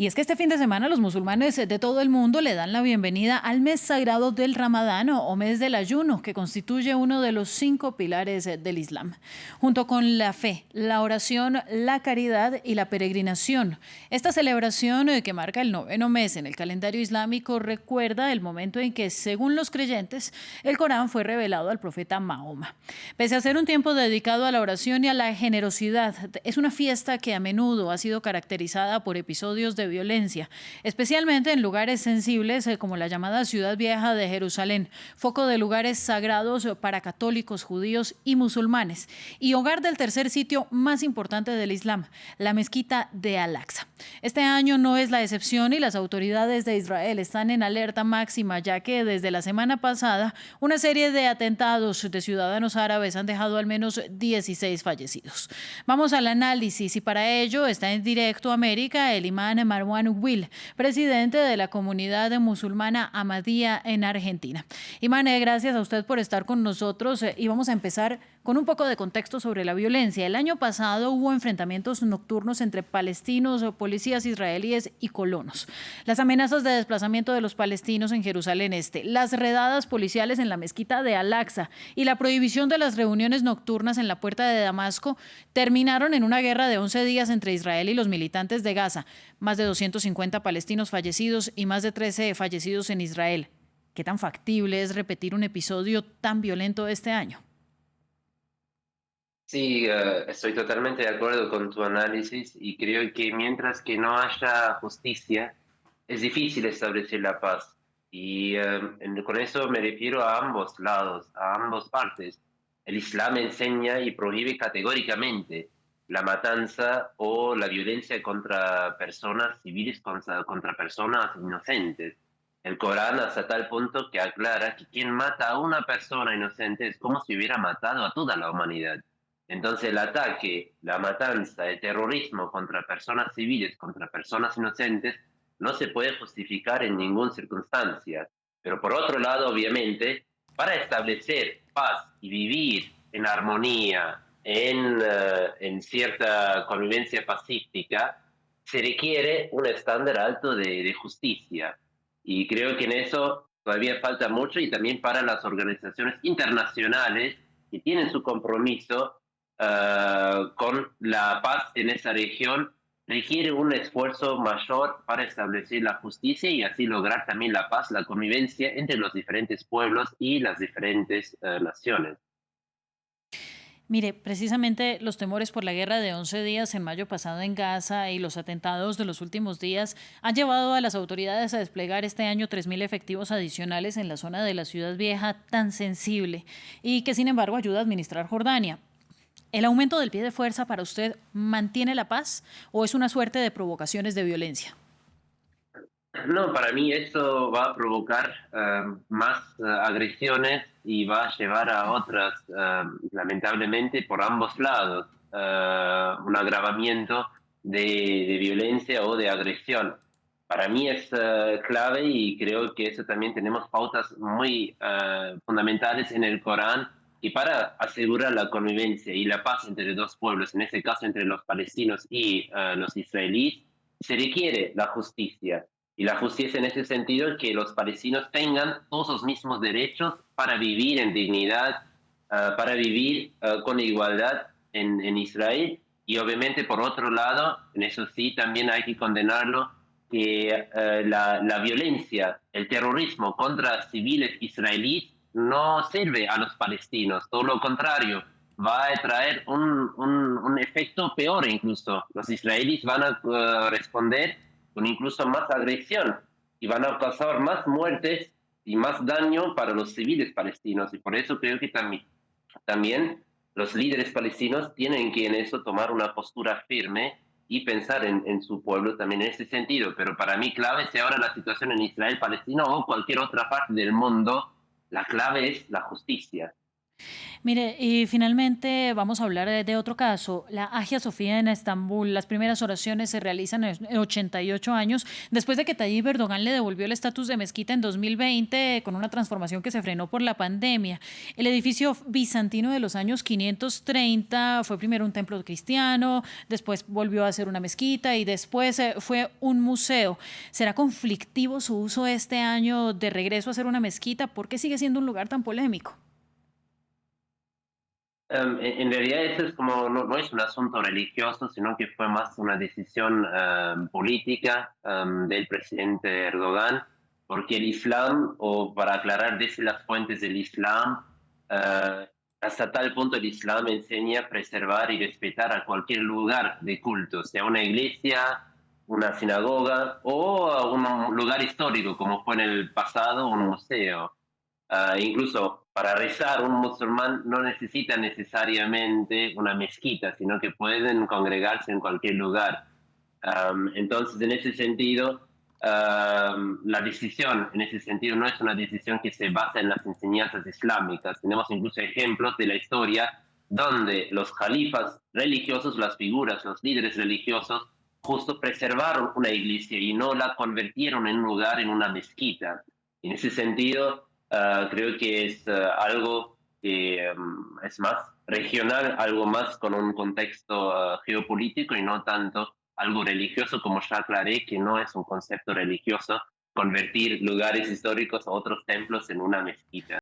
Y es que este fin de semana los musulmanes de todo el mundo le dan la bienvenida al mes sagrado del Ramadán o mes del ayuno, que constituye uno de los 5 pilares del Islam, junto con la fe, la oración, la caridad y la peregrinación. Esta celebración, que marca el noveno mes en el calendario islámico, recuerda el momento en que, según los creyentes, el Corán fue revelado al profeta Mahoma. Pese a ser un tiempo dedicado a la oración y a la generosidad, es una fiesta que a menudo ha sido caracterizada por episodios de violencia, especialmente en lugares sensibles como la llamada Ciudad Vieja de Jerusalén, foco de lugares sagrados para católicos, judíos y musulmanes, y hogar del tercer sitio más importante del Islam, la mezquita de Al-Aqsa. Este año no es la excepción y las autoridades de Israel están en alerta máxima, ya que desde la semana pasada una serie de atentados de ciudadanos árabes han dejado al menos 16 fallecidos. Vamos al análisis y para ello está en directo América el imán Marwan Will, presidente de la comunidad musulmana Ahmadía en Argentina. Imán, gracias a usted por estar con nosotros y vamos a empezar con un poco de contexto sobre la violencia. El año pasado hubo enfrentamientos nocturnos entre palestinos, policías israelíes y colonos. Las amenazas de desplazamiento de los palestinos en Jerusalén Este, las redadas policiales en la mezquita de Al-Aqsa y la prohibición de las reuniones nocturnas en la puerta de Damasco terminaron en una guerra de 11 días entre Israel y los militantes de Gaza. Más de 250 palestinos fallecidos y más de 13 fallecidos en Israel. ¿Qué tan factible es repetir un episodio tan violento este año? Sí, estoy totalmente de acuerdo con tu análisis y creo que mientras que no haya justicia, es difícil establecer la paz. Y con eso me refiero a ambos lados, a ambas partes. El Islam enseña y prohíbe categóricamente la matanza o la violencia contra personas civiles, contra personas inocentes. El Corán hasta tal punto que aclara que quien mata a una persona inocente es como si hubiera matado a toda la humanidad. Entonces el ataque, la matanza, el terrorismo contra personas civiles, contra personas inocentes, no se puede justificar en ninguna circunstancia. Pero por otro lado, obviamente, para establecer paz y vivir en armonía, en cierta convivencia pacífica, se requiere un estándar alto de justicia. Y creo que en eso todavía falta mucho y también para las organizaciones internacionales que tienen su compromiso con la paz en esa región requiere un esfuerzo mayor para establecer la justicia y así lograr también la paz, la convivencia entre los diferentes pueblos y las diferentes naciones. Mire, precisamente los temores por la guerra de 11 días en mayo pasado en Gaza y los atentados de los últimos días han llevado a las autoridades a desplegar este año 3.000 efectivos adicionales en la zona de la Ciudad Vieja tan sensible y que sin embargo ayuda a administrar Jordania. ¿El aumento del pie de fuerza para usted mantiene la paz o es una suerte de provocaciones de violencia? No, para mí eso va a provocar más agresiones y va a llevar a otras, lamentablemente, por ambos lados, un agravamiento de violencia o de agresión. Para mí es clave y creo que eso también tenemos pautas muy fundamentales en el Corán y para asegurar la convivencia y la paz entre dos pueblos, en este caso entre los palestinos y los israelíes, se requiere la justicia. Y la justicia en ese sentido es que los palestinos tengan todos los mismos derechos para vivir en dignidad, para vivir con igualdad en Israel. Y obviamente, por otro lado, en eso sí también hay que condenarlo, que la violencia, el terrorismo contra civiles israelíes no sirve a los palestinos, todo lo contrario, va a traer un efecto peor incluso. Los israelíes van a responder con incluso más agresión y van a causar más muertes y más daño para los civiles palestinos. Y por eso creo que también los líderes palestinos tienen que en eso tomar una postura firme y pensar en su pueblo también en ese sentido. Pero para mí clave, si ahora la situación en Israel, Palestina o cualquier otra parte del mundo, la clave es la justicia. Mire, y finalmente vamos a hablar de otro caso, la Hagia Sofía en Estambul. Las primeras oraciones se realizan en 88 años, después de que Tayyip Erdogan le devolvió el estatus de mezquita en 2020 con una transformación que se frenó por la pandemia. El edificio bizantino de los años 530 fue primero un templo cristiano, después volvió a ser una mezquita y después fue un museo. ¿Será conflictivo su uso este año de regreso a ser una mezquita? ¿Por qué sigue siendo un lugar tan polémico? En realidad eso es como, no es un asunto religioso, sino que fue más una decisión política del presidente Erdogan, porque el Islam, o para aclarar desde las fuentes del Islam, hasta tal punto el Islam enseña preservar y respetar a cualquier lugar de culto, sea una iglesia, una sinagoga o un lugar histórico, como fue en el pasado un museo. Incluso para rezar, un musulmán no necesita necesariamente una mezquita, sino que pueden congregarse en cualquier lugar. Entonces, en ese sentido, la decisión, en ese sentido, no es una decisión que se basa en las enseñanzas islámicas. Tenemos incluso ejemplos de la historia donde los califas religiosos, las figuras, los líderes religiosos, justo preservaron una iglesia y no la convirtieron en un lugar, en una mezquita. En ese sentido, creo que es algo que es más regional, algo más con un contexto geopolítico y no tanto algo religioso, como ya aclaré, que no es un concepto religioso convertir lugares históricos o otros templos en una mezquita.